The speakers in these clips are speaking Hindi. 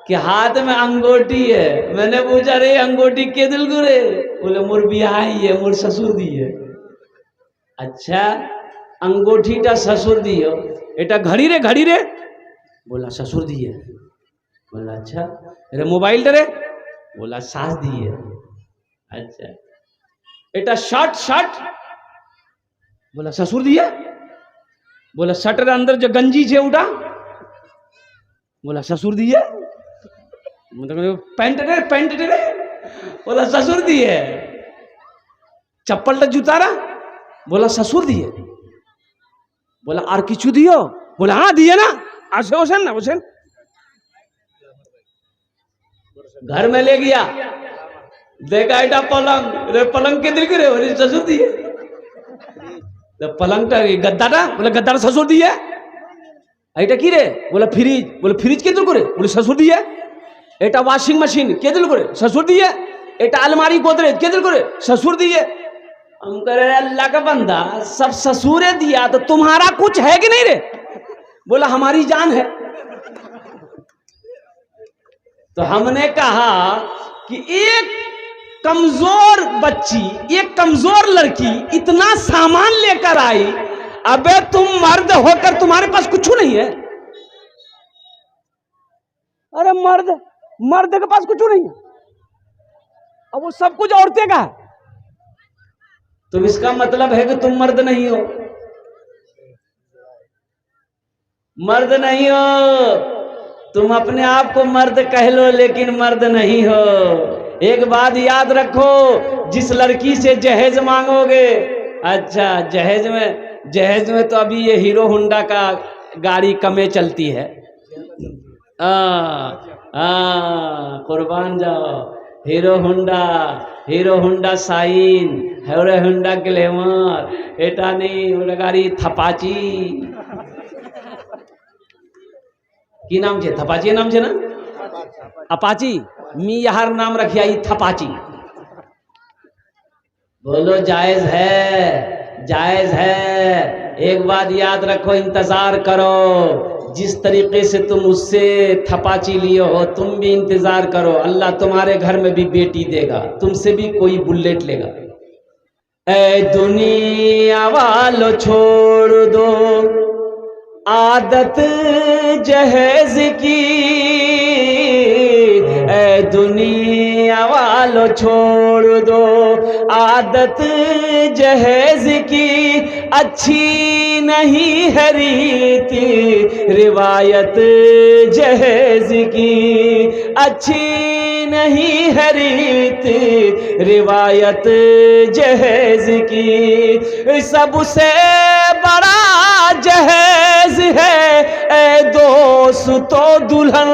कि हाथ में अंगूठी है। मैंने पूछा रे अंगूठी के दिल गुरे? बोले मोर बिहाई है, मोर ससुर दी है। अच्छा अंगूठीटा ससुर दियो, एटा घड़ी रे घड़ी रे? बोला ससुर दी है। बोला अच्छा अरे मोबाइल रे? बोला सास दी है। अच्छा एटा शर्ट शर्ट? बोला ससुर दी है। बोला शर्ट रे अंदर जो गंजी छे उठा? बोला ससुर दी है। मतलब पैंट रे पैंट रे? बोला ससुर दी है। चप्पल टा जूता रा? बोला ससुर दिए। बोला और किचु दियो? बोला हाँ दिए ना, आसे होसेन ना होसेन। घर में ले गया, देखा एटा पलंग रे, पलंग के दिल करे? बोले ससुर दिए। तो पलंग टा गद्दा टा? बोले गद्दा ससुर दिए। एटा की रे? बोला फ्रिज। बोले फ्रिज के दिल करे? बोले ससुर दिए। एटा वॉशिंग मशीन के दिल करे? ससुर दिए। एटा अलमारी गोदरेज के दिल करे? ससुर दिए। हम कह रहे अल्लाह का बंदा सब ससुरे दिया तो तुम्हारा कुछ है कि नहीं रे? बोला हमारी जान है। तो हमने कहा कि एक कमजोर बच्ची, एक कमजोर लड़की इतना सामान लेकर आई, अबे तुम मर्द होकर तुम्हारे पास कुछ नहीं है? अरे मर्द के पास कुछ नहीं है, अब वो सब कुछ औरतें का है। तो इसका मतलब है कि तुम मर्द नहीं हो, मर्द नहीं हो। तुम अपने आप को मर्द कह लो लेकिन मर्द नहीं हो। एक बात याद रखो, जिस लड़की से जहेज मांगोगे, अच्छा जहेज में तो अभी ये हीरो होंडा का गाड़ी कमे चलती है। कुर्बान जाओ। Hero Honda shine, hero Honda glamour, एटा नहीं गाड़ी थपाची की नाम छे? थपाची नाम छे ना? अपाची मी यार नाम रखिया थपाची। बोलो जायज है, जायज है। एक बात याद रखो, इंतजार करो। जिस तरीके से तुम उससे थपाची लिए हो, तुम भी इंतजार करो। अल्लाह तुम्हारे घर में भी बेटी देगा, तुमसे भी कोई बुलेट लेगा। ऐ दुनिया वालों छोड़ दो आदत जहेज की, ऐ दुनिया वालों छोड़ दो आदत जहेज की। अच्छी नहीं है रीति रिवायत जहेज की, अच्छी नहीं है रीति रिवायत जहेज की। सबसे बड़ा जहेज है ए दोस्तों दुल्हन,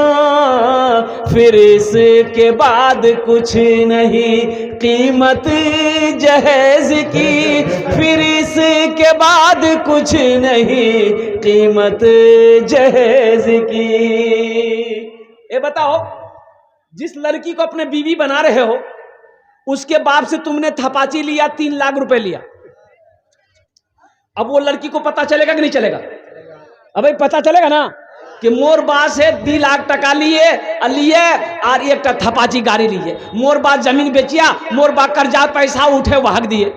फिर इसके बाद कुछ नहीं कीमत जहेज की, फिर इसके बाद कुछ नहीं कीमत जहेज की। ये बताओ, जिस लड़की को अपने बीवी बना रहे हो, उसके बाप से तुमने थपाची लिया, 3 लाख रुपए लिया। अब वो लड़की को पता चलेगा कि नहीं चलेगा? अबे पता चलेगा ना कि मोर बाप से 2 लाख टका लिए और एक थपाची गाड़ी लिए। मोर बाप जमीन बेचिया, मोर बाप कर्जा पैसा उठे वहां दिए।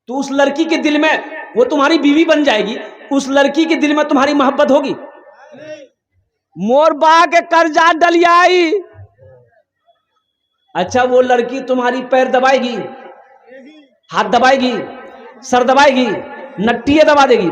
तो उस लड़की के दिल में वो तुम्हारी बीवी बन जाएगी, उस लड़की के दिल में तुम्हारी मोहब्बत होगी? मोर बाप के कर्जा डलियाई। अच्छा वो लड़की तुम्हारी पैर दबाएगी, हाथ दबाएगी, सर दबाएगी, नट्टियां दबा देगी?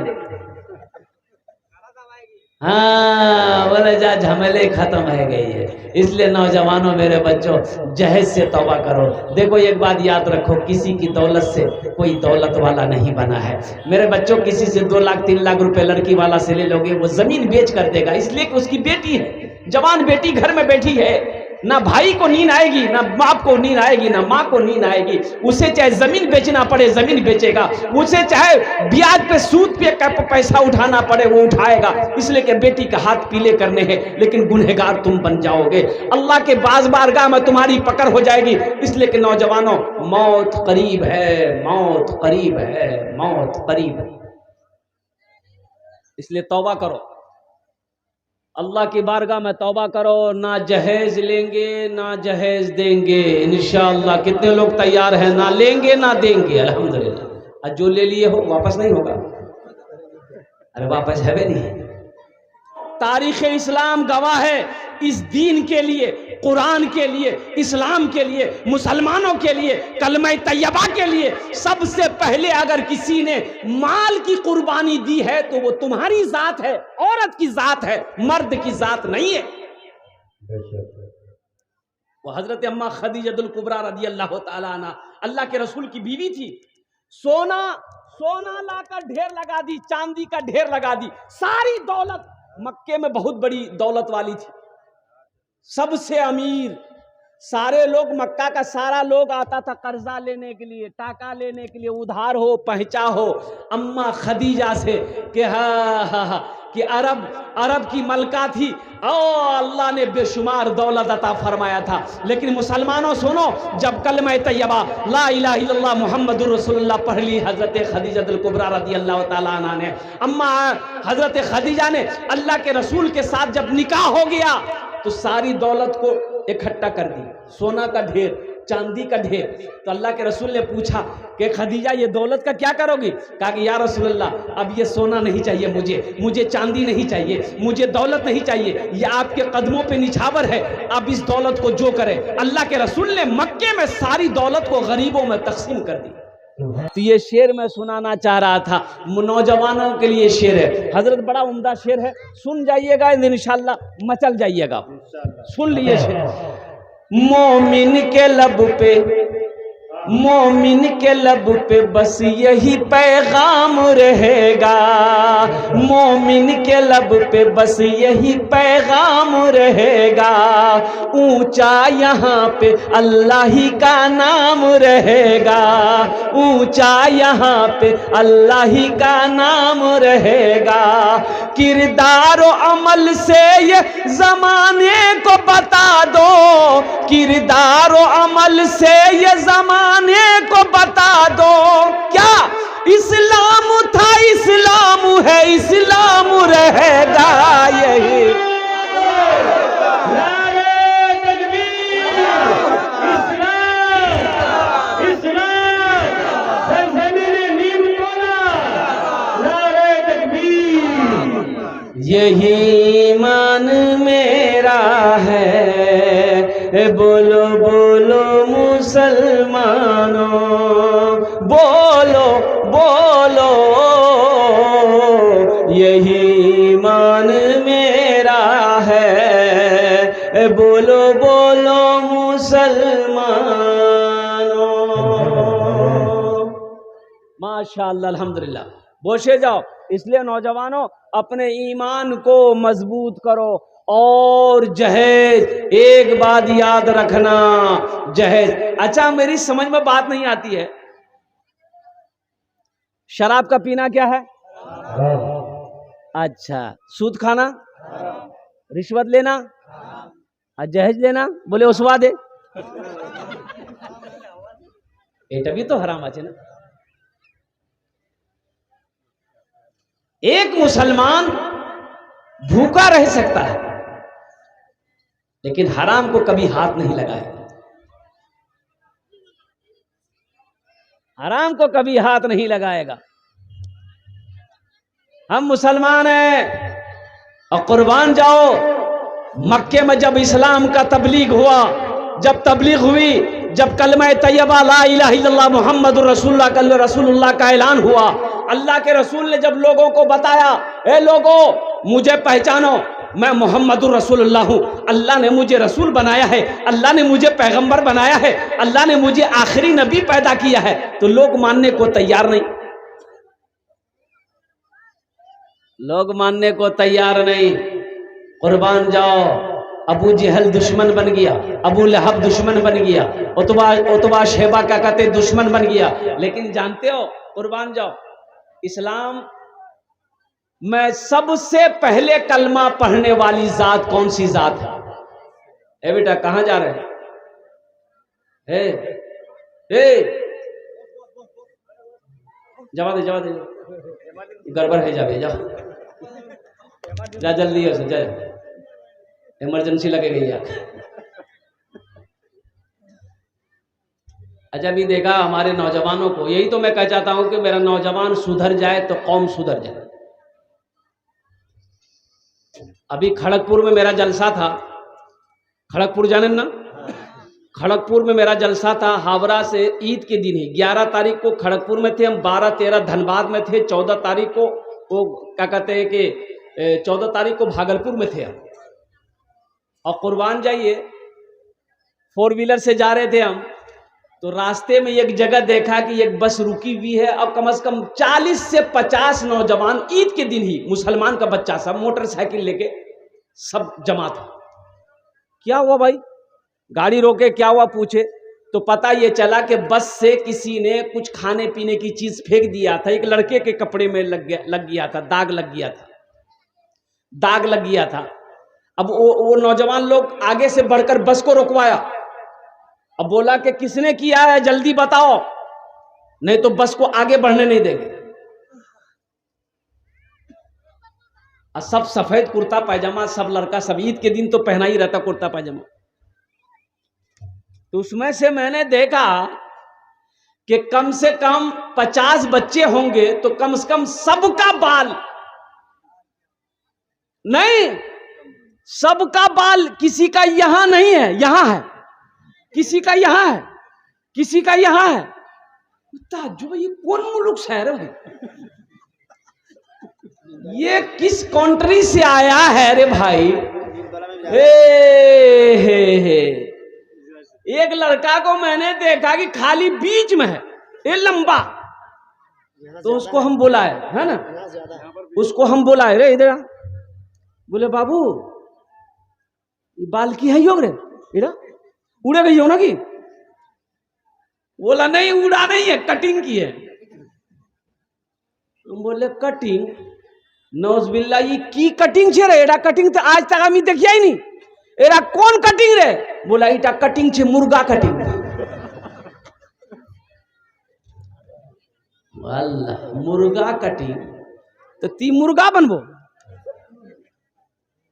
हाँ बोले जा झमेले खत्म है गई है। इसलिए नौजवानों, मेरे बच्चों, जहेज से तौबा करो। देखो एक बात याद रखो, किसी की दौलत से कोई दौलत वाला नहीं बना है। मेरे बच्चों, किसी से 2 लाख 3 लाख रुपए लड़की वाला से ले लोगे, वो जमीन बेच कर देगा, इसलिए कि उसकी बेटी है, जवान बेटी घर में बैठी है। ना भाई को नींद आएगी, ना बाप को नींद आएगी, ना माँ को नींद आएगी। उसे चाहे जमीन बेचना पड़े जमीन बेचेगा, उसे चाहे ब्याज पे सूद पे पैसा उठाना पड़े वो उठाएगा, इसलिए कि बेटी का हाथ पीले करने हैं। लेकिन गुनहगार तुम बन जाओगे, अल्लाह के बारगाह में तुम्हारी पकड़ हो जाएगी। इसलिए कि नौजवानों, मौत करीब है, मौत करीब है, मौत करीब है। इसलिए तौबा करो। अल्लाह की बारगाह में तौबा करो, ना जहेज लेंगे ना जहेज देंगे इंशाअल्लाह। कितने लोग तैयार हैं, ना लेंगे ना देंगे अल्हम्दुलिल्लाह। और जो ले लिए हो वापस नहीं होगा, अरे वापस है भी नहीं। तारीख इस्लाम गवाह है, इस दीन के लिए, कुरान के लिए, इस्लाम के लिए, मुसलमानों के लिए, कलमा तैयबा के लिए सबसे पहले अगर किसी ने माल की कुर्बानी दी है तो वो तुम्हारी जात है, औरत की जात है, मर्द की जात नहीं है। वो हजरत अम्मा खदीजतुल कुबरा रदी अल्लाह ताला अन्हा अल्लाह के रसूल की बीवी थी। सोना लाकर ढेर लगा दी, चांदी का ढेर लगा दी, सारी दौलत, मक्के में बहुत बड़ी दौलत वाली थी, सबसे अमीर। सारे लोग, मक्का का सारा लोग आता था कर्जा लेने के लिए, टाका लेने के लिए, उधार हो पहचा हो अम्मा खदीजा से कि कि अरब की मलका थी और अल्लाह ने बेशुमार दौलत अता फरमाया था। लेकिन मुसलमानों सुनो, जब कलमा तैयबा ला इलाहा इल्लल्लाह मुहम्मदुर रसूलुल्लाह पढ़ ली हजरत खदीजतुल कुबरा रदी अल्लाह ताला अन्हा ने, अम्मा हजरत खदीजा ने, अल्लाह के रसूल के साथ जब निकाह हो गया तो सारी दौलत को इकट्ठा कर दी, सोना का ढेर, चांदी का ढेर। तो अल्लाह के रसूल ने पूछा कि खदीजा ये दौलत का क्या करोगी? कहा कि या रसूलल्लाह अब ये सोना नहीं चाहिए, मुझे चांदी नहीं चाहिए, मुझे दौलत नहीं चाहिए, ये आपके कदमों पे निछावर है, अब इस दौलत को जो करे। अल्लाह के रसूल ने मक्के में सारी दौलत को गरीबों में तकसीम कर दी। तो ये शेर मैं सुनाना चाह रहा था, नौजवानों के लिए शेर है हजरत, बड़ा उम्दा शेर है, सुन जाइएगा इंशाअल्लाह मचल जाइएगा। सुन लिए शेर। मोमिन के लब पे बस यही पैगाम रहेगा, मोमिन के लब पे बस यही पैगाम रहेगा, ऊंचा यहाँ पे अल्लाह ही का नाम रहेगा, ऊंचा यहाँ पे अल्लाह ही का नाम रहेगा। किरदार और अमल से ये जमाने को बता दो, किरदार और अमल से ये जमाने को बता दो, क्या इस्लाम था इस्लाम है इस्लाम रहेगा यही। यही ईमान मेरा है, बोलो बोलो मुसलमानों, बोलो बोलो, यही ईमान मेरा है, बोलो बोलो मुसलमानों। माशाअल्लाह अल्हम्दुलिल्लाह। बोशे जाओ। इसलिए नौजवानों अपने ईमान को मजबूत करो। और जहेज, एक बात याद रखना, जहेज। अच्छा मेरी समझ में बात नहीं आती है, शराब का पीना क्या है? अच्छा, सूद खाना, रिश्वत लेना और जहेज लेना, बोले उसवा दे, এটা भी तो हराम আছে ना। एक मुसलमान भूखा रह सकता है लेकिन हराम को कभी हाथ नहीं लगाएगा, हराम को कभी हाथ नहीं लगाएगा। हम मुसलमान हैं और कुर्बान जाओ। मक्के में जब इस्लाम का तबलीग हुआ, जब तबलीग हुई, जब कलमा तैयबा ला इलाहा इल्लल्लाह मुहम्मदुर रसूलुल्लाह का ऐलान हुआ, अल्लाह के रसूल ने जब लोगों को बताया, ए लोगों मुझे पहचानो, मैं मोहम्मदुर रसूलुल्लाह हूँ, अल्लाह ने मुझे रसूल बनाया है, अल्लाह ने मुझे पैगंबर बनाया है, अल्लाह ने मुझे आखिरी नबी पैदा किया है, तो लोग मानने को तैयार नहीं, लोग मानने को तैयार नहीं। कुर्बान जाओ। अबू जहल दुश्मन बन गया, अबू लहब दुश्मन बन गया, उतबा शेबा का कहते दुश्मन बन गया। लेकिन जानते हो, कुर्बान जाओ, इस्लाम में सबसे पहले कलमा पढ़ने वाली जात कौन सी जात है? ए बेटा कहां जा रहे हैं? जवा दे, गड़बड़ है, जा जा जल्दी है, जा। इमरजेंसी लगेगी यार। अच्छा, अभी देखा हमारे नौजवानों को, यही तो मैं कह चाहता हूं कि मेरा नौजवान सुधर जाए तो कौम सुधर जाए। अभी खड़गपुर में मेरा जलसा था, खड़गपुर जाने ना, खड़गपुर में मेरा जलसा था। हावड़ा से ईद के दिन ही 11 तारीख को खड़गपुर में थे हम, 12-13 धनबाद में थे, 14 तारीख को वो क्या कहते हैं कि 14 तारीख को भागलपुर में थे हम। और कुर्बान जाइए, 4 व्हीलर से जा रहे थे हम, तो रास्ते में एक जगह देखा कि एक बस रुकी हुई है और कम से कम 40 से 50 नौजवान ईद के दिन ही, मुसलमान का बच्चा सब मोटरसाइकिल लेके सब जमा था। क्या हुआ भाई, गाड़ी रोके, क्या हुआ पूछे तो पता ये चला कि बस से किसी ने कुछ खाने पीने की चीज फेंक दिया था। एक लड़के के कपड़े में लग गया था, दाग लग गया था। अब वो नौजवान लोग आगे से बढ़कर बस को रुकवाया। अब बोला कि किसने किया है जल्दी बताओ, नहीं तो बस को आगे बढ़ने नहीं देंगे। और सब सफेद कुर्ता पैजामा, सब लड़का, सब ईद के दिन तो पहना ही रहता कुर्ता पैजामा। तो उसमें से मैंने देखा कि कम से कम 50 बच्चे होंगे, तो कम से कम सबका बाल नहीं, सबका बाल, किसी का यहां नहीं है, यहां है, किसी का यहां है, किसी का यहां है। ताज्जुब, ये कौन मुल्क शहर है, ये किस कंट्री से आया है रे भाई। हे एक लड़का को मैंने देखा कि खाली बीच में है, ये लंबा, तो उसको हम बुलाए, है ना, उसको हम बुलाए, रे इधर, बोले बाबू ये बाल की है योग रे, इधर उड़े गई हो ना कि, बोला नहीं उड़ा नहीं है, कटिंग की है। हम बोले कटिंग, नौजबिल्ला ये की कटिंग छे रे, एडा कटिंग तो आज तक हमें देखिया ही नहीं, एरा कौन कटिंग रे, बोला इटा कटिंग छे मुर्गा कटिंग। अल्लाह, मुर्गा कटिंग, तो ती मुर्गा बनबो।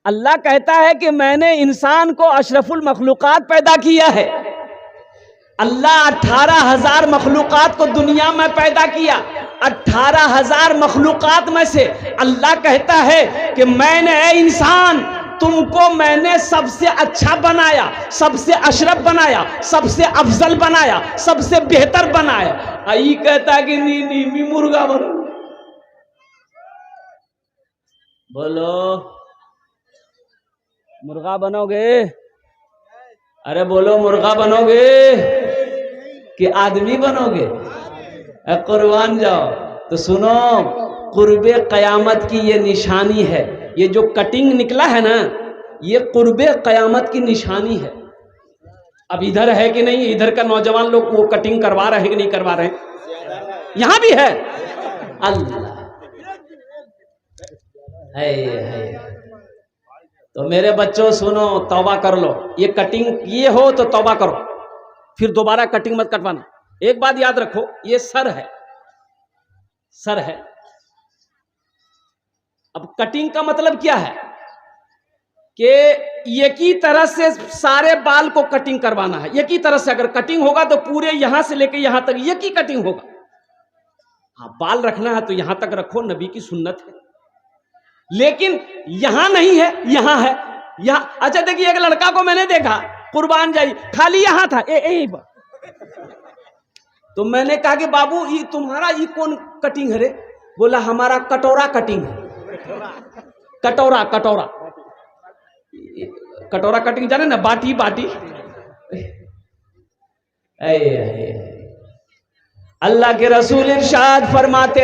अल्लाह कहता है कि मैंने इंसान को अशरफुल मखलूकात पैदा किया है। अल्लाह 18,000 मखलूकात को दुनिया में पैदा किया। 18,000 मखलूकात में से अल्लाह कहता है कि मैंने इंसान, तुमको मैंने सबसे अच्छा बनाया, सबसे अशरफ बनाया, सबसे अफजल बनाया, सबसे बेहतर बनाया। आई कहता है कि नी मुर्गा बनो। बोलो मुर्गा बनोगे? अरे बोलो मुर्गा बनोगे कि आदमी बनोगे? कुर्बान जाओ। तो सुनो, कुर्बे कयामत की ये निशानी है। ये जो कटिंग निकला है ना, ये कुर्बे कयामत की निशानी है। अब इधर है कि नहीं, इधर का नौजवान लोग वो कटिंग करवा रहे हैं कि नहीं करवा रहे हैं? यहां भी है। अल्लाह है। तो मेरे बच्चों सुनो, तौबा कर लो। ये कटिंग ये हो तो तौबा करो, फिर दोबारा कटिंग मत कटवाना। एक बात याद रखो, ये सर है, सर है। अब कटिंग का मतलब क्या है कि एक ही तरह से सारे बाल को कटिंग करवाना है। एक ही तरह से अगर कटिंग होगा तो पूरे यहां से लेकर यहां तक एक ही कटिंग होगा। हाँ, बाल रखना है तो यहां तक रखो, नबी की सुन्नत है। लेकिन यहां नहीं है, यहां है, यहां। अच्छा देखिए, एक लड़का को मैंने देखा, कुर्बान जाई, खाली यहां था, तो मैंने कहा कि बाबू ये तुम्हारा ये कौन कटिंग है रे? बोला हमारा कटोरा कटिंग है। कटोरा कटोरा कटोरा कटिंग जाने ना, बाटी बाटी। अल्लाह के रसूल इरशाद फरमाते,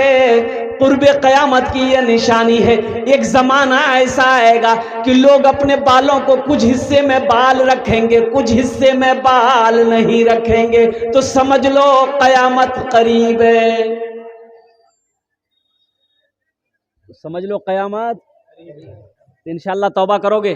कुर्बे कयामत की यह निशानी है। एक जमाना ऐसा आएगा कि लोग अपने बालों को कुछ हिस्से में बाल रखेंगे, कुछ हिस्से में बाल नहीं रखेंगे। तो समझ लो कयामत करीब है। समझ लो कयामत। इंशाल्लाह तौबा करोगे?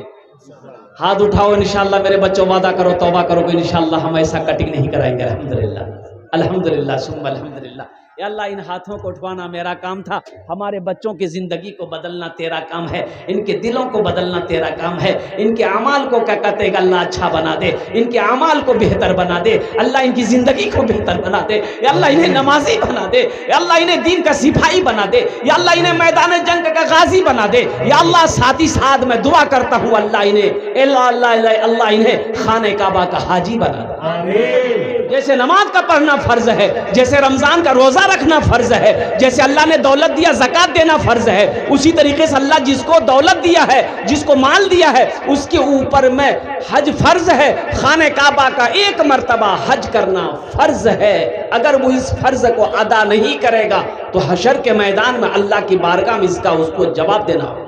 हाथ उठाओ इंशाल्लाह। मेरे बच्चों वादा करो, तौबा करोगे इंशाल्लाह। हम ऐसा कटिंग नहीं कराएंगे अल्हम्दुलिल्लाह। अल्हम्दुलिल्लाह सुम्मा अल्हम्दुलिल्लाह। या अल्लाह इन हाथों को उठवाना मेरा काम था, हमारे बच्चों की ज़िंदगी को बदलना तेरा काम है, इनके दिलों को बदलना तेरा काम है, इनके अमाल को क्या कहते हैं अल्लाह अच्छा बना दे, इनके अमाल को बेहतर बना दे अल्लाह, इनकी ज़िंदगी को बेहतर बना दे या अल्लाह, इन्हें नमाजी बना दे या अल्लाह, इन्हें दीन का सिपाही बना दे या अल्लाह, इन्हें मैदान जंग का गाजी बना दे या अल्लाह। साथ ही साथ मैं दुआ करता हूँ अल्लाह इन्हें अल्लाह इन्हें खाने काबा का हाजी बना दे। जैसे नमाज का पढ़ना फर्ज है, जैसे रमजान का रोजा रखना फर्ज है, जैसे अल्लाह ने दौलत दिया ज़कात देना फर्ज है, उसी तरीके से अल्लाह जिसको दौलत दिया है, जिसको माल दिया है, उसके ऊपर में हज फर्ज है। खाने काबा का एक मर्तबा हज करना फर्ज है। अगर वो इस फर्ज को अदा नहीं करेगा तो हशर के मैदान में अल्लाह की बारगाह में इसका उसको जवाब देना हो।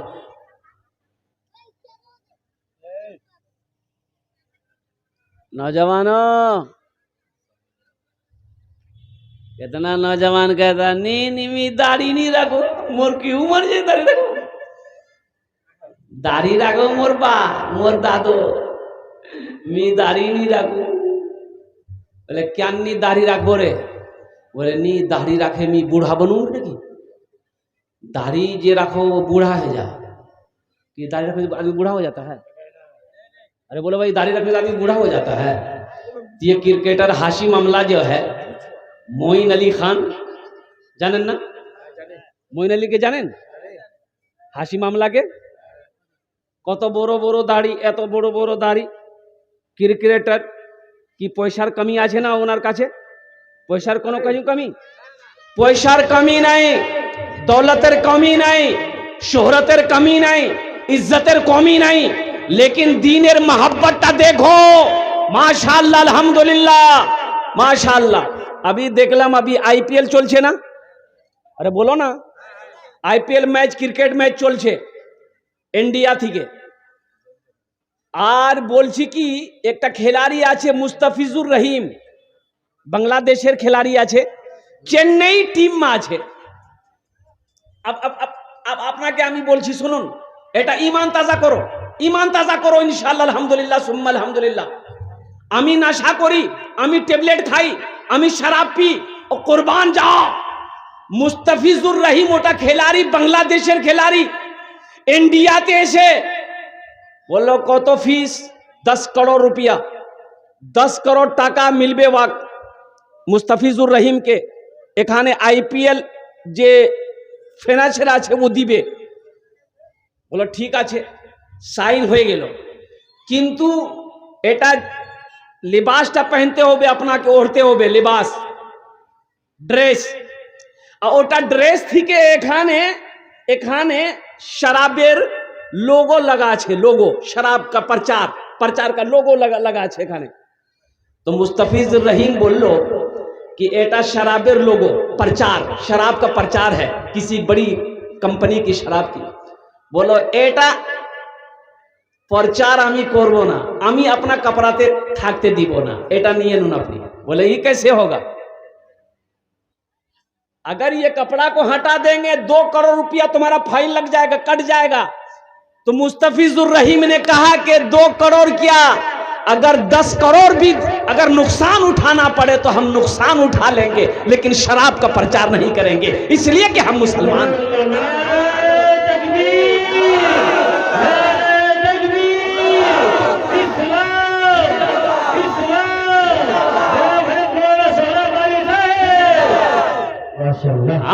नौजवानों, कितना नौजवान कहता नहीं मी दाढ़ी नहीं रखो, मोर की उम्र से दाढ़ी रखो, दाढ़ी रखो मोर बा मोर दादो, मी दाढ़ी नहीं रखो। बोले क्या नहीं दाढ़ी रखो रे? बोले नहीं दाढ़ी रखे मी बूढ़ा बनूंगा नहीं, दाढ़ी जे रखो वो बूढ़ा है जा, कि दाढ़ी रखने से आदमी बूढ़ा हो जाता है? अरे बोलो भाई दाढ़ी रखने से आदमी बूढ़ा हो जाता है? ये क्रिकेटर हाशिम अमला जो है, मोइन अली खान जानेन ना? मोइन अली के जानेन? हाशिम আমলা के কত বড় বড় দাড়ি, এত বড় বড় দাড়ি। ক্রিকেটার কি পয়সার কমি আছে না ওনার কাছে? পয়সার কোনো কমি? পয়সার কমি নাই, দৌলতের কমি নাই, শোহরতের কমি নাই, ইজ্জতের কমি নাই, लेकिन दीनेर मोहब्बतটা देखो। माशाअल्लाह अल्हम्दुलिल्लाह माशाअल्लाह। अभी देखलाम अभी आईपीएल चलছে ना? अरे बोलो ना, आईपीएल मैच क्रिकेट मैच चलছে इंडिया থেকে। আর বলছি কি একটা খেলোয়াড় আছে মুস্তাফিজুর রহিম, বাংলাদেশের খেলোয়াড় আছে, চেন্নাই টিম আছে। अब আপনাকে আমি বলছি শুনুন, এটা ঈমান তাজা করো, ঈমান তাজা করো ইনশাআল্লাহ। আলহামদুলিল্লাহ সুম্মা আলহামদুলিল্লাহ। আমি নেশা করি, আমি ট্যাবলেট খাই, আমি শরাব পি, ও কুরবান যাও। মুস্তাফিজুর রহিম ওটা খেলোয়াড়, বাংলাদেশের খেলোয়াড়, ইন্ডিয়াতে এসে বললো কত ফিস? 10 करोड़ रुपया, 10 करोड़ টাকা মিলবে ওয়াক মুস্তাফিজুর রহিমকে। এখানে আইপিএল যে ফিনান্সিয়ার আছে ও দিবে। বলো ঠিক আছে, সাইন হয়ে গেল, কিন্তু এটা লিবাসটা পहनते হবে, আপনাকে ওড়তে হবে লিবাস, ড্রেস। আর ওটা ড্রেস থেকে এখানে এখানে শরাবের लोगो लगा আছে, लोगो शराब का प्रचार का लोगो लगा আছে এখানে। तो मुस्तफिजुर रहीम बोलो कि एटा शराबेर लोगो प्रचार, शराब का प्रचार है किसी बड़ी कंपनी की शराब की। बोलो एटा प्रचार आमी करबो ना, आमी अपना कपड़ाते थाकते दीबो ना, एटा निये नुन अपनी। बोले ये कैसे होगा? अगर ये कपड़ा को हटा देंगे 2 करोड़ रुपया तुम्हारा फाइन लग जाएगा, कट जाएगा। तो मुस्तफिजुर रहीम ने कहा कि 2 करोड़ क्या, अगर 10 करोड़ भी अगर नुकसान उठाना पड़े तो हम नुकसान उठा लेंगे, लेकिन शराब का प्रचार नहीं करेंगे, इसलिए कि हम मुसलमान हैं।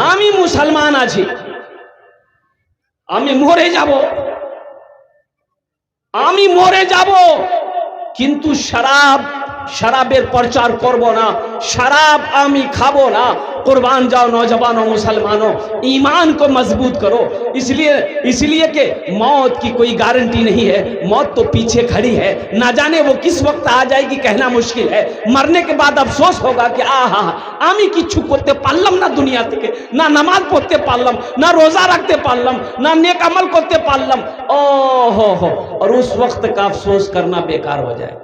আমি মুসলমান আছি, আমি মরে যাব, আমি মরে যাব, কিন্তু শরাবের प्रचार করব না, शराब आमी खाबो ना। कुर्बान जाओ नौजवानों मुसलमानों, ईमान को मजबूत करो। इसलिए कि मौत की कोई गारंटी नहीं है, मौत तो पीछे खड़ी है, ना जाने वो किस वक्त आ जाएगी कहना मुश्किल है। मरने के बाद अफसोस होगा कि आहा आमी किच्छु करते पारलाम ना, दुनिया থেকে ना नमाज पढ़ते पारलाम, ना रोजा रखते पारलाम, ना नेक अमल करते पारलाम। ओहो हो, और उस वक्त का अफसोस करना बेकार हो जाए।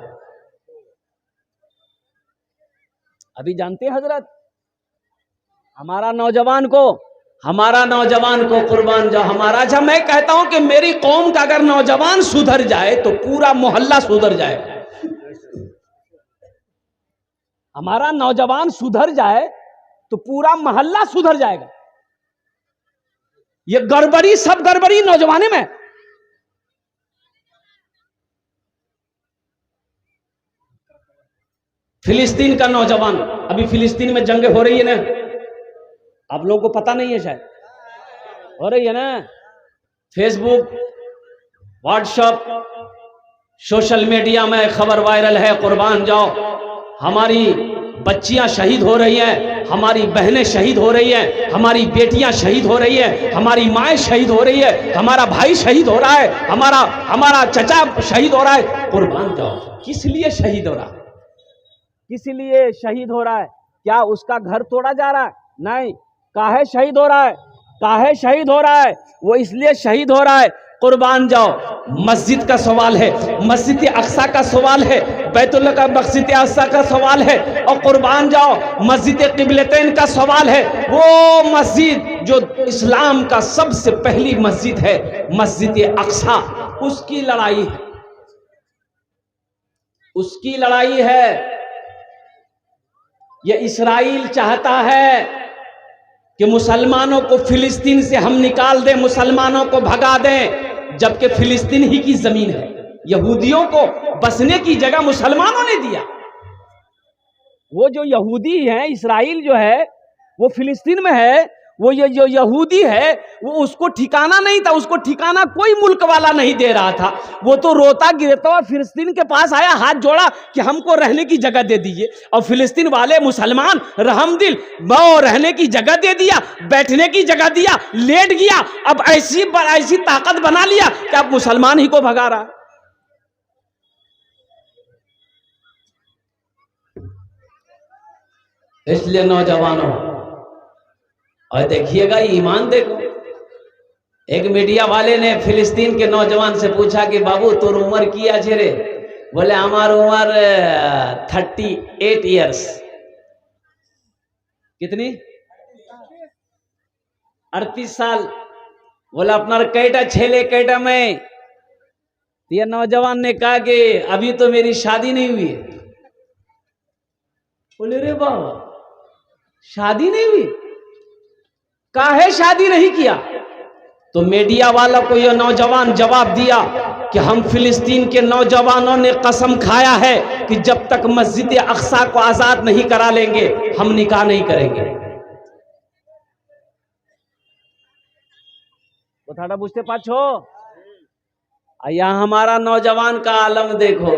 अभी जानते हैं हजरत, हमारा नौजवान को कुर्बान जाओ हमारा। अच्छा मैं कहता हूं कि मेरी कौम का अगर नौजवान सुधर जाए तो पूरा मोहल्ला सुधर जाए। हमारा नौजवान सुधर जाए तो पूरा मोहल्ला सुधर जाएगा। ये गड़बड़ी, सब गड़बड़ी नौजवाने में। फिलिस्तीन का नौजवान, अभी फिलिस्तीन में जंग हो रही है ना, आप लोगों को पता नहीं है, शायद हो रही है ना। फेसबुक, व्हाट्सएप, सोशल मीडिया में खबर वायरल है, कुर्बान जाओ, हमारी बच्चियां शहीद हो रही हैं, हमारी बहनें शहीद हो रही हैं, हमारी बेटियां शहीद हो रही हैं, हमारी माएँ शहीद हो रही है, हमारा भाई शहीद हो रहा है, हमारा चचा शहीद हो रहा है। कुर्बान जाओ, किस लिए शहीद हो रहा है? किस लिए शहीद हो रहा है? क्या उसका घर तोड़ा जा रहा है? नहीं। काहे शहीद हो रहा है? काहे शहीद हो रहा है? वो इसलिए शहीद हो रहा है, कुर्बान जाओ, मस्जिद का सवाल है, मस्जिद अक्सा का सवाल है, बैतुल्लाह का मस्जिद अक्सा का सवाल है, और कुर्बान जाओ मस्जिद क़िबलतैन का सवाल है। वो मस्जिद जो इस्लाम का सबसे पहली मस्जिद है, मस्जिद अक्सा, उसकी लड़ाई है, उसकी लड़ाई है। ये इस्राइल चाहता है कि मुसलमानों को फिलिस्तीन से हम निकाल दें, मुसलमानों को भगा दें, जबकि फिलिस्तीन ही की जमीन है। यहूदियों को बसने की जगह मुसलमानों ने दिया। वो जो यहूदी है, इस्राइल जो है वो फिलिस्तीन में है, वो ये जो यहूदी है वो उसको ठिकाना नहीं था, उसको ठिकाना कोई मुल्क वाला नहीं दे रहा था। वो तो रोता गिरता हुआ फिलिस्तीन के पास आया, हाथ जोड़ा कि हमको रहने की जगह दे दीजिए, और फिलिस्तीन वाले मुसलमान रहमदिल वो रहने की जगह दे दिया, बैठने की जगह दिया, लेट गया। अब ऐसी ताकत बना लिया कि अब मुसलमान ही को भगा रहा। इसलिए नौजवानों, और देखिएगा ईमान देखो, एक मीडिया वाले ने फिलिस्तीन के नौजवान से पूछा कि बाबू तोर उम्र किया छे रे? बोले हमार उम्र 38 ईयर्स। कितनी? 38 साल। बोला अपना कैटा छेले कैटा में? ये नौजवान ने कहा कि अभी तो मेरी शादी नहीं हुई है। बोले रे बाबा, शादी नहीं हुई? काहे शादी नहीं किया? तो मीडिया वाला को यह नौजवान जवाब दिया कि हम फिलिस्तीन के नौजवानों ने कसम खाया है कि जब तक मस्जिद अक्सा को आजाद नहीं करा लेंगे हम निकाह नहीं करेंगे। কথাটা বুঝতে পারছো? यहाँ हमारा नौजवान का आलम देखो,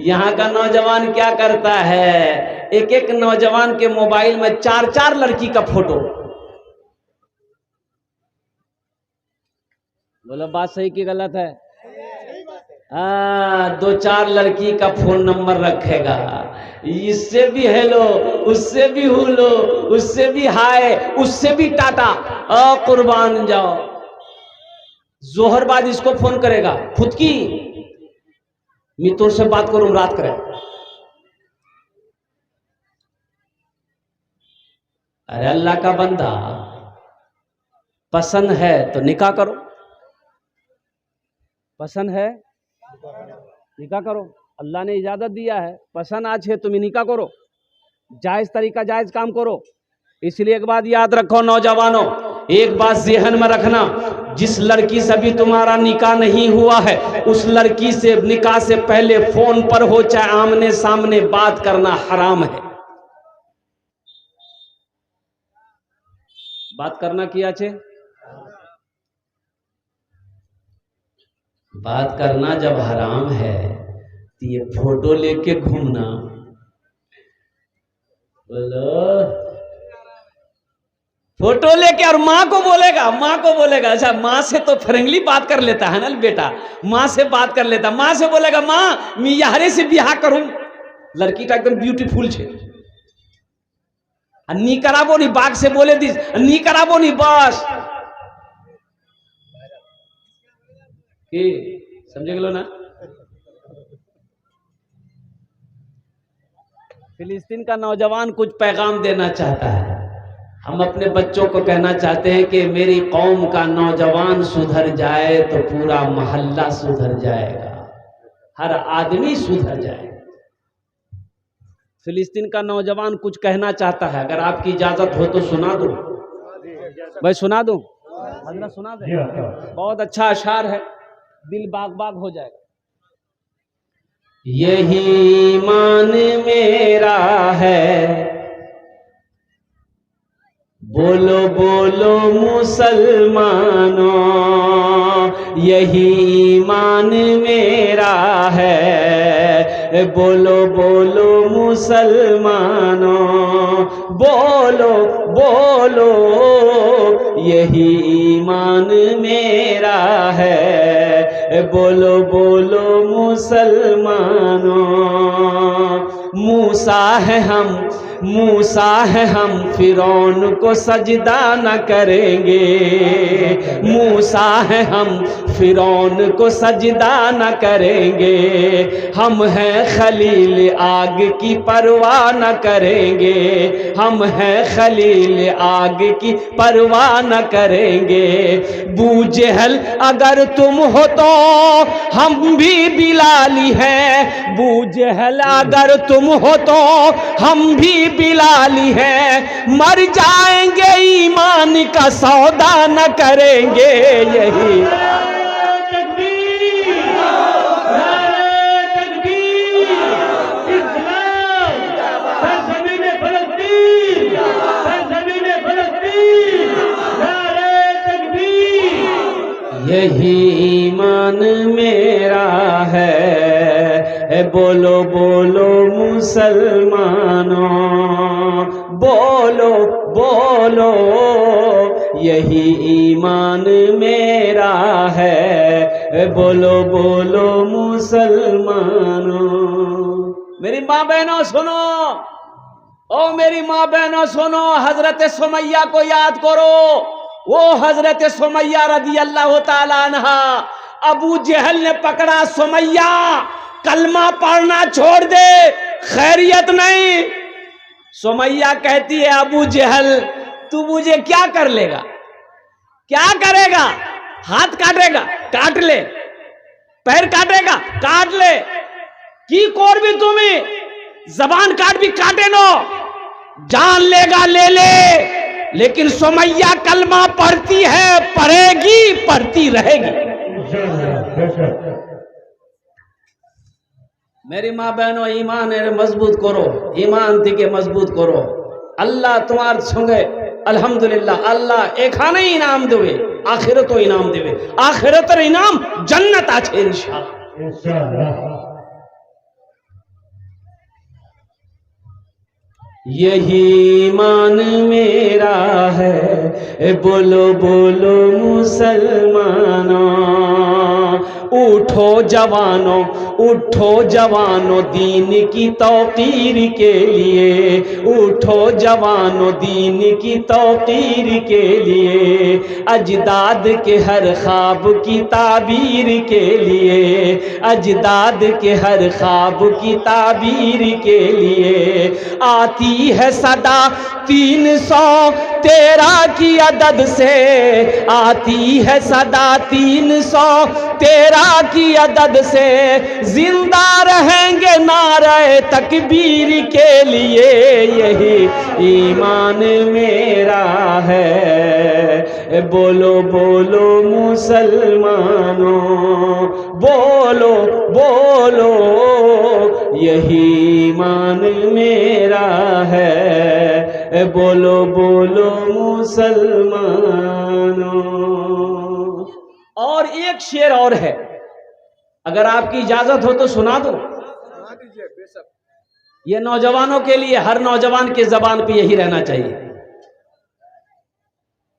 यहाँ का नौजवान क्या करता है, एक एक नौजवान के मोबाइल में 4-4 लड़की का फोटो। बोलो बात सही की गलत है? 2-4 लड़की का फोन नंबर रखेगा, इससे भी हेलो, उससे भी हुलो, उससे भी हाय, उससे भी टाटा। कुर्बान जाओ, जोहर बाद इसको फोन करेगा, खुद की मित्रों से बात करूं, रात करें। अरे अल्लाह का बंदा, पसंद है तो निकाह करो, पसंद है निकाह करो। अल्लाह ने इजाजत दिया है, पसंद आज है तुम निकाह करो, जायज तरीका जायज काम करो। इसलिए एक बात याद रखो नौजवानों, एक बात ज़हन में रखना, जिस लड़की से भी तुम्हारा निकाह नहीं हुआ है उस लड़की से निकाह से पहले फोन पर हो चाहे आमने सामने बात करना हराम है। बात करना किया छे? बात करना जब हराम है तो ये फोटो लेके घूमना, बोलो फोटो लेके, और माँ को बोलेगा अच्छा माँ से तो फ्रेंकली बात कर लेता है ना बेटा, माँ से बात कर लेता, माँ से बोलेगा माँ मैं यारे से ब्याह करूं, लड़की का एकदम ब्यूटीफुल छे, नी कराबो नी, बाग से बोले दी नी कराबो नी, बस की समझे गलो ना। फिलिस्तीन का नौजवान कुछ पैगाम देना चाहता है। हम अपने बच्चों को कहना चाहते हैं कि मेरी कौम का नौजवान सुधर जाए तो पूरा मोहल्ला सुधर जाएगा, हर आदमी सुधर जाएगा। फिलिस्तीन का नौजवान कुछ कहना चाहता है, अगर आपकी इजाजत हो तो सुना दूं भाई, सुना दूं हजरत, सुना दे। बहुत अच्छा अशार है, दिल बाग बाग हो जाएगा। यही ईमान मेरा है, बोलो बोलो मुसलमानों, यही ईमान मेरा है, बोलो बोलो मुसलमानों, बोलो बोलो यही ईमान मेरा है, बोलो बोलो मुसलमानों। मूसा है हम फिरौन को सजदा न करेंगे, मूसा है हम फिरौन को सजदा न करेंगे, हम हैं खलील आग की परवाह न करेंगे, हम हैं खलील आग की परवाह न करेंगे। बू जहल अगर तुम हो तो हम भी बिलाली हैं, बू जहल अगर तुम हो तो हम भी बिलाली है, मर जाएंगे ईमान का सौदा न करेंगे। यही यही ईमान मेरा है, बोलो बोलो मुसलमानों, बोलो बोलो यही ईमान मेरा है, बोलो बोलो मुसलमानों। मेरी माँ बहनों सुनो, ओ मेरी माँ बहनों सुनो, हजरत सुमैया को याद करो। वो हजरत सुमैया रदी अल्लाह ताला अन्हा, अबू जहल ने पकड़ा, सुमैया कलमा पढ़ना छोड़ दे, खैरियत नहीं। सुमैया कहती है, अबू जहल तू मुझे क्या कर लेगा, क्या करेगा, हाथ काटेगा काट ले, पैर काटेगा काट ले, की कोर भी तुम्हें, जबान काट भी काटे नो, जान लेगा ले ले, लेकिन सुमैया कलमा पढ़ती है, पढ़ेगी पढ़ती रहेगी। मेरी माँ बहनों ईमान मजबूत करो, ईमान थी के मजबूत करो, अल्लाह तुम्हारे संगे अल्हम्दुलिल्लाह, अल्लाह एखाने इनाम देवे, आखिरत इनाम देवे, आखिरत इनाम जन्नत आछे इंशाअल्लाह। यही ईमान मेरा है, बोलो बोलो मुसलमानों, उठो जवानों, उठो जवानों दीन की तौकीर के लिए, उठो जवानों दीन की तौकीर के लिए, अजदाद के हर ख्वाब की ताबीर के लिए, अजदाद के हर ख्वाब की ताबीर के लिए, आती है सदा 313 की अदद से, आती है सदा 313 की अदद से, जिंदा रहेंगे नारे तकबीर के लिए। यही ईमान मेरा है, बोलो बोलो मुसलमानों, बोलो बोलो यही ईमान मेरा है, बोलो बोलो मुसलमानों। और एक शेर और है, अगर आपकी इजाजत हो तो सुना दो। ये नौजवानों के लिए, हर नौजवान के जबान पे यही रहना चाहिए।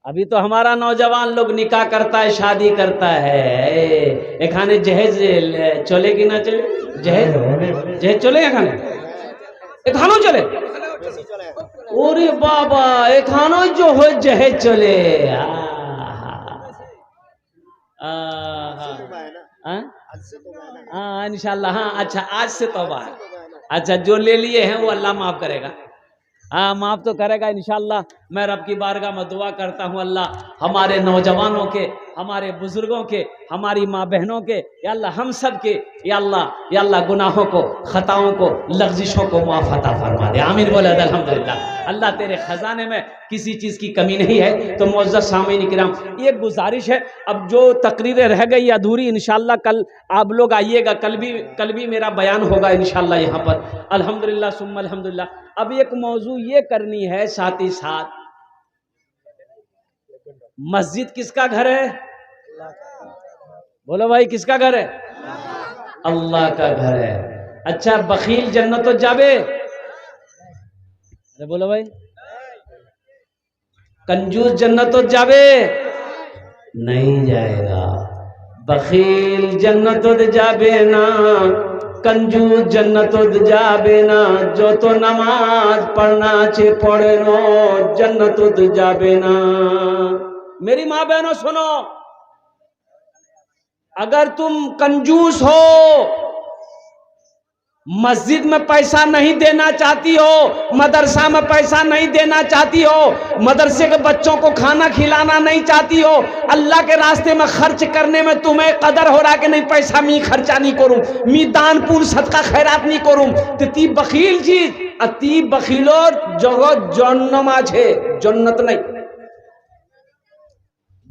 अभी तो हमारा नौजवान लोग निकाह करता है, शादी करता है, एखाने जहेज चलेगी ना चले, जहेज चले एखाने, एखानो चले, ओरे बाबा एखानो जो हो जहेज चले। हाँ इंशाल्लाह, हाँ अच्छा आज से तौबा है, अच्छा जो ले लिए हैं वो अल्लाह माफ करेगा। हाँ माफ तो करेगा इंशाअल्लाह। मैं रब की बारगाह में दुआ करता हूँ अल्लाह हमारे नौजवानों के, हमारे बुजुर्गों के, हमारी माँ बहनों के, या अल्लाह हम सब के, या अल्लाह गुनाहों को, खताओं को, लग़्ज़िशों को माफ़ अता फरमा दे। आमीन बोले अल्हम्दुलिल्लाह। अल्लाह तेरे खजाने में किसी चीज़ की कमी नहीं है। तो मुअज़्ज़ज़ सामीन किराम, ये गुजारिश है, अब जो तकरीरें रह गई अधूरी इंशाअल्लाह कल आप लोग आइएगा, कल भी मेरा बयान होगा इंशाअल्लाह यहाँ पर। अल्हम्दुलिल्लाह सुम्मा अल्हम्दुलिल्लाह। अब एक मौजू ये करनी है साथ ही साथ, मस्जिद किसका घर है? बोलो भाई किसका घर है? अल्लाह का घर है। अच्छा बखील जन्नत तो जाबे? अरे बोलो भाई। कंजूस जन्नत तो जाबे? नहीं जाएगा। बखील जन्नत तो जाबे ना, कंजूस जन्नत तो जाबे ना। जो तो नमाज पढ़ना चे पढ़े नो, जन्नत तो जाबे ना। मेरी माँ बहनों सुनो, अगर तुम कंजूस हो, मस्जिद में पैसा नहीं देना चाहती हो, मदरसा में पैसा नहीं देना चाहती हो, मदरसे के बच्चों को खाना खिलाना नहीं चाहती हो, अल्लाह के रास्ते में खर्च करने में तुम्हें कदर हो रहा कि नहीं पैसा मी खर्चा नहीं करूं, मी दान पुण्य सदका खैरात नहीं करूं, तो ती बखील चीज अति बखीलो जगह जन्नम आछे, जन्नत नहीं।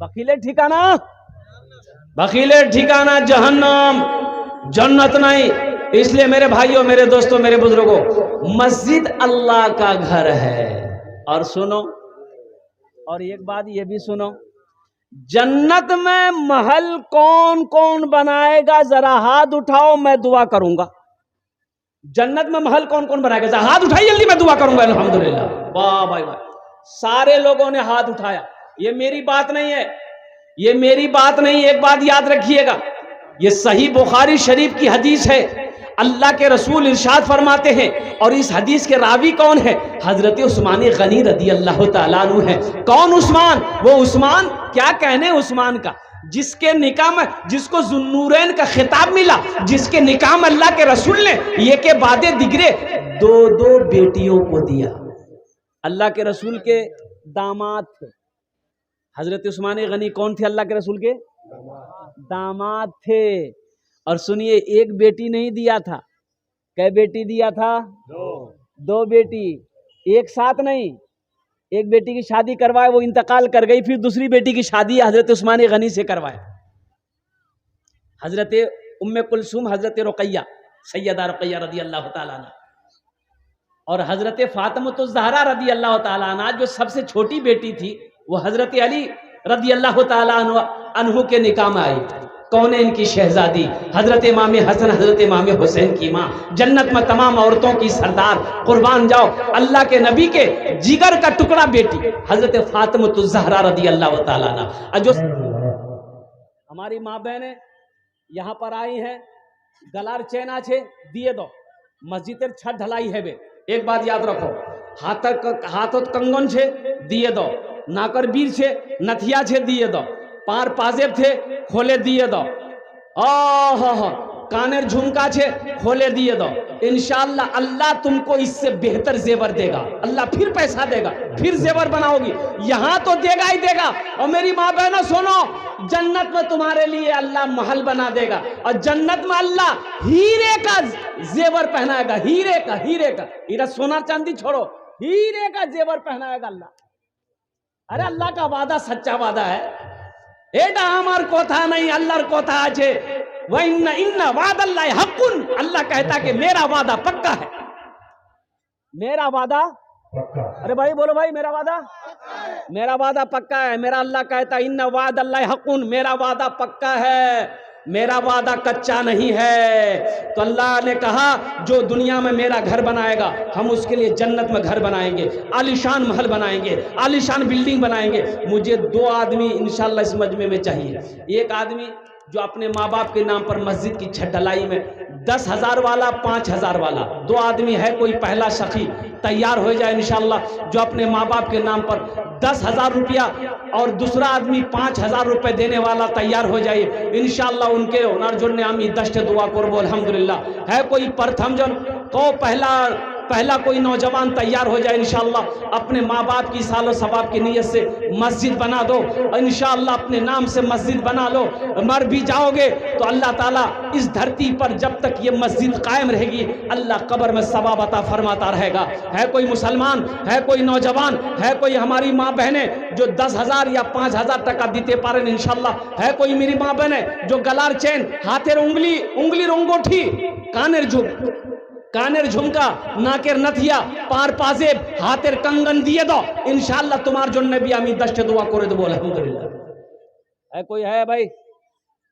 बखीले ठिकाना, बखीले ठिकाना जहन्नम, जन्नत नहीं। इसलिए मेरे भाइयों, मेरे दोस्तों, मेरे बुजुर्गों, मस्जिद अल्लाह का घर है। और सुनो, और एक बात ये भी सुनो, जन्नत में महल कौन कौन बनाएगा जरा हाथ उठाओ, मैं दुआ करूंगा। जन्नत में महल कौन कौन बनाएगा जरा हाथ उठाइए जल्दी, मैं दुआ करूंगा। अल्हम्दुलिल्लाह, वाह भाई वाह, सारे लोगों ने हाथ उठाया। ये मेरी बात नहीं है, ये मेरी बात नहीं। एक बात याद रखिएगा, ये सही बुखारी शरीफ की हदीस है। अल्लाह के रसूल इरशाद फरमाते हैं, और इस हदीस के रावी कौन है? हजरत उस्मान गनी रदी अल्लाह तआला अन्हु है। कौन उस्मान? वो उस्मान, क्या कहने उस्मान का, जिसके निकाह में, जिसको जुन्नूरैन का खिताब मिला, जिसके निकाह में अल्लाह के रसूल ने ये के बादे दिगरे दो बेटियों को दिया। अल्लाह के रसूल के दामाद थे हजरत उस्मान गनी। कौन थे? अल्लाह के रसूल के दामाद थे। और सुनिए, एक बेटी नहीं दिया था, कै बेटी दिया था? दो बेटी, एक साथ नहीं। एक बेटी की शादी करवाए, वो इंतकाल कर गई, फिर दूसरी बेटी की शादी हजरत उस्मान गनी से करवाए। हजरत उम्मे कुलसूम, हजरत रुकैया, सैयदा रुकैया रदी अल्लाह तआला अन्हा, और हजरत फातिमा ज़हरा रदी अल्लाह तआला अन्हा जो सबसे छोटी बेटी थी, वो हजरत अली रदी अल्लाह तआला अन्हु के निकाह में आई। कौन है इनकी शहजादी? हजरत इमाम हसन, हजरत इमाम हुसैन की माँ, जन्नत में तमाम औरतों की सरदार, कुर्बान जाओ, अल्लाह के नबी के जिगर का टुकड़ा बेटी हजरत फातिमा ज़हरा रदी अल्लाह तआला अन्हा। जो हमारी माँ बहनें यहाँ पर आई हैं, गलार चेना छे दिए दो, मस्जिद छत ढलाई है बे। एक बात याद रखो, हाथों कंगन छे दिए दो, नाकर बीर छे, नथिया छे दिए दो, पार पाजेब थे खोले दिए दो, कानेर झुमका छे खोले दिए दो। इंशाअल्लाह अल्लाह तुमको इससे बेहतर जेवर देगा, अल्लाह फिर पैसा देगा, फिर जेवर बनाओगी, यहाँ तो देगा ही देगा। और मेरी माँ बहनों सुनो, जन्नत में तुम्हारे लिए अल्लाह महल बना देगा, और जन्नत में अल्लाह हीरे का जेवर पहनाएगा, हीरे का, हीरा सोना चांदी छोड़ो, हीरे का जेवर पहनाएगा अल्लाह। अरे अल्लाह का वादा सच्चा वादा है, एटा हमार कोथा नहीं, अल्लाहर कोथा आछे। व इन्ना वादल्लाहि हक़्क़ुन, अल्लाह कहता कि मेरा वादा पक्का है, मेरा वादा पक्का। अरे भाई बोलो भाई, मेरा वादा, मेरा वादा पक्का है। मेरा अल्लाह कहता इन्ना वादल्लाहि हक़्क़ुन, मेरा वादा पक्का है, मेरा वादा कच्चा नहीं है। तो अल्लाह ने कहा जो दुनिया में मेरा घर बनाएगा, हम उसके लिए जन्नत में घर बनाएंगे, आलीशान महल बनाएंगे, आलीशान बिल्डिंग बनाएंगे। मुझे दो आदमी इंशाअल्लाह इस मजमे में चाहिए। एक आदमी जो अपने माँ बाप के नाम पर मस्जिद की छत ढलाई में 10,000 वाला, 5,000 वाला, दो आदमी है, कोई पहला सखी तैयार हो जाए इंशाअल्लाह, जो अपने माँ बाप के नाम पर 10,000 रुपया और दूसरा आदमी 5,000 रुपये देने वाला तैयार हो जाए इंशाअल्लाह। उनके ओनार जोड़ने आमी दस्ट दुआ करबो। अल्हम्दुलिल्लाह है कोई प्रथम जन को पहला पहला कोई नौजवान तैयार हो जाए इंशाअल्लाह, अपने माँ बाप की सालो सवाब की नीयत से मस्जिद बना दो इंशाअल्लाह, अपने नाम से मस्जिद बना लो। मर भी जाओगे तो अल्लाह ताला इस धरती पर जब तक ये मस्जिद कायम रहेगी अल्लाह कब्र में सवाब अता फरमाता रहेगा। है कोई मुसलमान, है कोई नौजवान, है कोई हमारी माँ बहनें जो 10,000 या 5,000 टका दीते पारें इंशाअल्लाह, है कोई मेरी माँ बहनें जो गलार चेन, हाथेर उंगली, उंगलीर अंगूठी, कानेर झुमका, नाकेर नथिया, पार पाजेब, हाथेर कंगन दिए दो इंशाअल्लाह तुम्हार जन्य भी आमी 10 दुआ करे देबो अल्हम्दुलिल्लाह। है कोई है भाई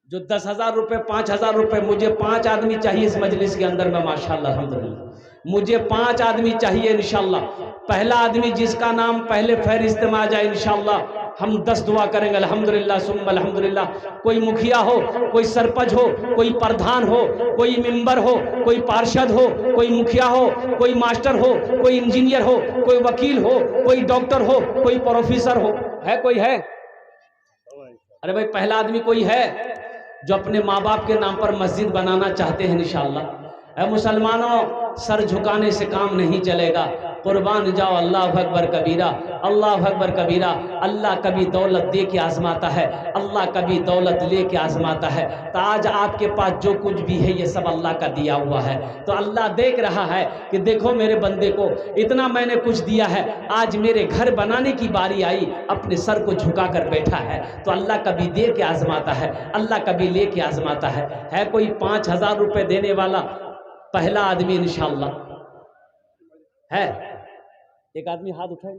जो 10,000 रुपए, 5,000 रुपए? मुझे 5 आदमी चाहिए इस मजलिस के अंदर में माशाअल्लाह अल्हम्दुलिल्लाह, मुझे 5 आदमी चाहिए इंशाअल्लाह। पहला आदमी जिसका नाम पहले फहरिस्त में आ जाए इंशाअल्लाह हम 10 दुआ करेंगे अल्हम्दुलिल्लाह सुम्मा अल्हम्दुलिल्लाह। कोई मुखिया हो, कोई सरपंच हो, कोई प्रधान हो, कोई मेंबर हो, कोई पार्षद हो, कोई मुखिया हो, कोई मास्टर हो, कोई इंजीनियर हो, कोई वकील हो, कोई डॉक्टर हो, कोई प्रोफेसर हो, है कोई है? अरे भाई पहला आदमी कोई है जो अपने माँ बाप के नाम पर मस्जिद बनाना चाहते हैं इंशाअल्लाह? ऐ मुसलमानों, सर झुकाने से काम नहीं चलेगा, कुर्बान जाओ। अल्लाह अकबर कबीरा, अल्लाह अकबर कबीरा। अल्लाह कभी दौलत दे के आजमाता है, अल्लाह कभी दौलत ले के आजमाता है। तो आज आपके पास जो कुछ भी है ये सब अल्लाह का दिया हुआ है। तो अल्लाह देख रहा है कि देखो मेरे बंदे को इतना मैंने कुछ दिया है, आज मेरे घर बनाने की बारी आई, अपने सर को झुका कर बैठा है। तो अल्लाह कभी दे के आजमाता है, अल्लाह कभी ले के आजमाता है। है कोई 5,000 रुपये देने वाला? पहला आदमी इंशाअल्लाह है। एक आदमी हाथ उठाए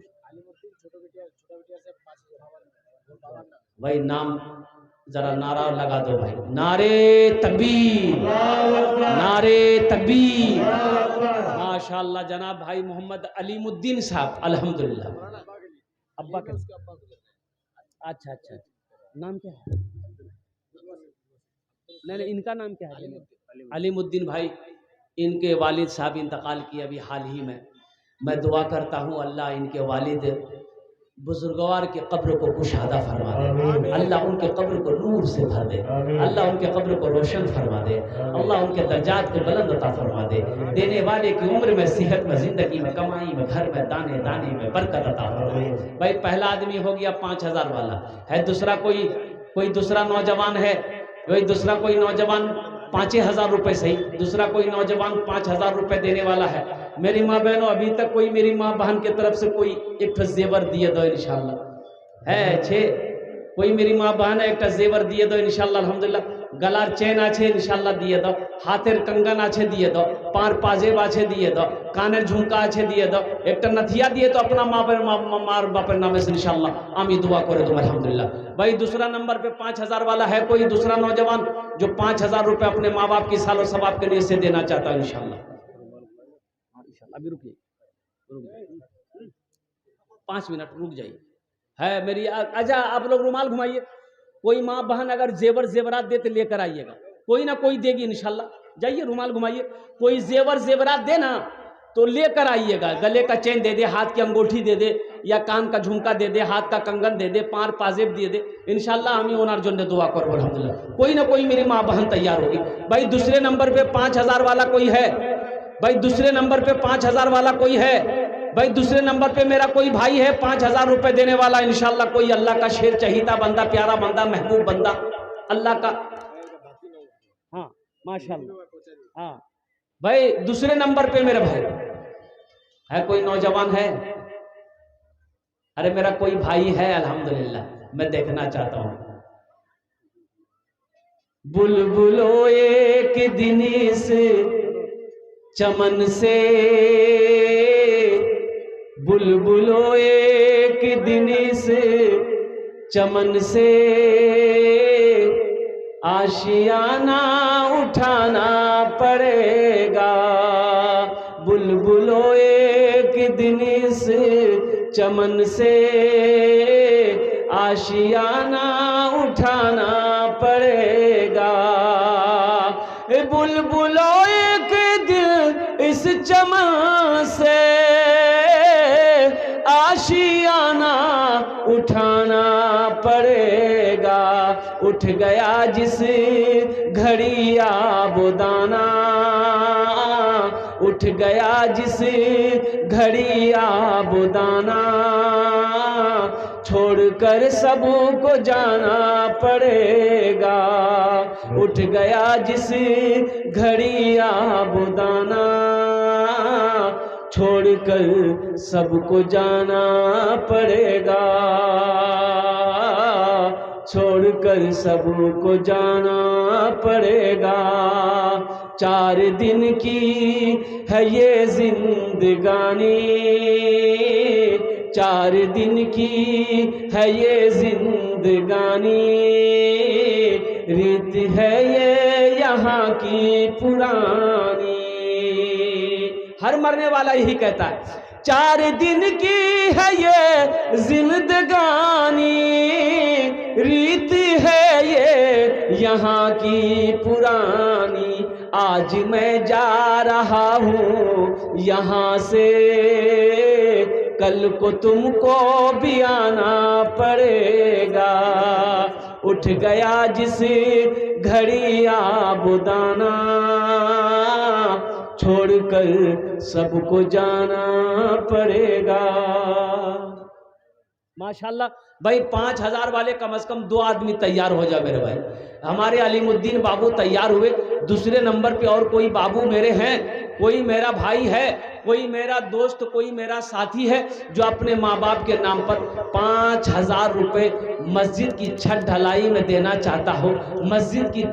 भाई, नाम जरा नारा लगा दो भाई, नारे तकबीर, नारे तकबीर। माशाअल्लाह जनाब भाई मोहम्मद अलीमुद्दीन साहब अल्हम्दुलिल्लाह। अब्बा का अच्छा अच्छा, नाम क्या है? नहीं इनका नाम क्या है? अलीमुद्दीन भाई। इनके वालिद साहब इंतकाल किए अभी हाल ही में। मैं दुआ करता हूँ अल्लाह इनके वालिद बुजुर्गवार के कब्र को कुशादा फरमा दे, अल्लाह उनके कब्र को नूर से भर दे, अल्लाह उनके कब्र को रोशन फरमा दे, अल्लाह उनके दर्जात को बुलंद अता फरमा दे। देने वाले की उम्र में, सेहत में, जिंदगी में, कमाई में, घर में, दाने दाने में बरकत अता फरमाए। भाई पहला आदमी हो गया 5,000 वाला। है दूसरा कोई दूसरा नौजवान है? वही दूसरा कोई नौजवान 5,000 रुपये सही, दूसरा कोई नौजवान 5,000 रुपये देने वाला है। मेरी माँ बहनों, अभी तक कोई मेरी माँ बहन की तरफ से कोई एक जेवर दिए दो इंशाअल्लाह। है 6 कोई मेरी माँ बहन है, एक जेवर दिए दो इंशाअल्लाह अल्हम्दुलिल्लाह। गलार चेन आछे इंशाअल्लाह दिए दो, हाथेर कंगन आछे दिए दो, पार पाजेब आछे दिए दो, कानेर झुमका आछे दिए दो, एक नथिया दिए तो अपना मार बापर नामे से इंशाअल्लाह आमी दुआ करे दो अल्हम्दुलिल्लाह। भाई दूसरा नंबर पे 5,000 वाला है कोई दूसरा नौजवान जो 5,000 रुपये अपने माँ बाप की सालो सवाब के लिए से देना चाहता है इंशाअल्लाह? अभी रुकिए 5 मिनट रुक जाइए। है मेरी अच्छा आप लोग रुमाल घुमाइए। कोई माँ बहन अगर जेवरात देते लेकर आइएगा, कोई ना कोई देगी इंशाल्लाह। जाइए रुमाल घुमाइए। कोई जेवरात दे ना तो लेकर आइएगा। गले का चेन दे दे, हाथ की अंगूठी दे दे, या कान का झुमका दे दे, हाथ का कंगन दे दे, पार पाजेब दे दे इंशाल्लाह। हमें ओनार जन्नत दुआ करो अल्हम्दुलिल्लाह। कोई ना कोई मेरी माँ बहन तैयार होगी। भाई दूसरे नंबर पे 5,000 वाला कोई है? भाई दूसरे नंबर पे 5,000 वाला कोई है? भाई दूसरे नंबर पे मेरा कोई भाई है 5,000 रुपये देने वाला इंशाल्लाह। कोई अल्लाह का शेर चहीता बंदा, प्यारा बंदा, महबूब बंदा अल्लाह का। हाँ माशाल्लाह। हाँ भाई दूसरे नंबर पे मेरा भाई है। कोई नौजवान है? अरे मेरा कोई भाई है अल्हम्दुलिल्लाह, मैं देखना चाहता हूँ। बुलबुलो एक दिन इस चमन से, बुलबुलो एक दिन इस चमन से, आशियाना उठाना पड़ेगा। बुलबुलो एक दिन इस चमन से, आशियाना उठाना पड़ेगा। बुलबुलो एक दिन इस चमन से, आशियाना उठाना पड़ेगा। उठ गया जिस घड़ी आबोदाना, उठ गया जिस घड़ी आबुदाना, छोड़कर सबको जाना पड़ेगा। उठ गया जिस घड़ी आबुदाना, छोड़कर सबको जाना पड़ेगा। छोड़कर सबको जाना पड़ेगा। 4 दिन की है ये जिंदगानी, 4 दिन की है ये जिंदगानी, रीत है ये यहाँ की पुरानी। हर मरने वाला यही कहता है, 4 दिन की है ये जिंदगानी, रीत है ये यहाँ की पुरानी। आज मैं जा रहा हूँ यहाँ से, कल को तुमको भी आना पड़ेगा। उठ गया जिस घड़ी आबुदाना, छोड़कर सबको जाना पड़ेगा। माशाल्लाह भाई, 5000 वाले कम से कम 2 आदमी तैयार हो जाए मेरे भाई। हमारे अलीमुद्दीन बाबू तैयार हुए। दूसरे नंबर पे और कोई बाबू मेरे हैं, कोई मेरा भाई है, कोई मेरा दोस्त, कोई मेरा साथी है जो अपने माँ बाप के नाम पर 5000 रुपए मस्जिद की छत ढलाई में देना चाहता हो। मस्जिद की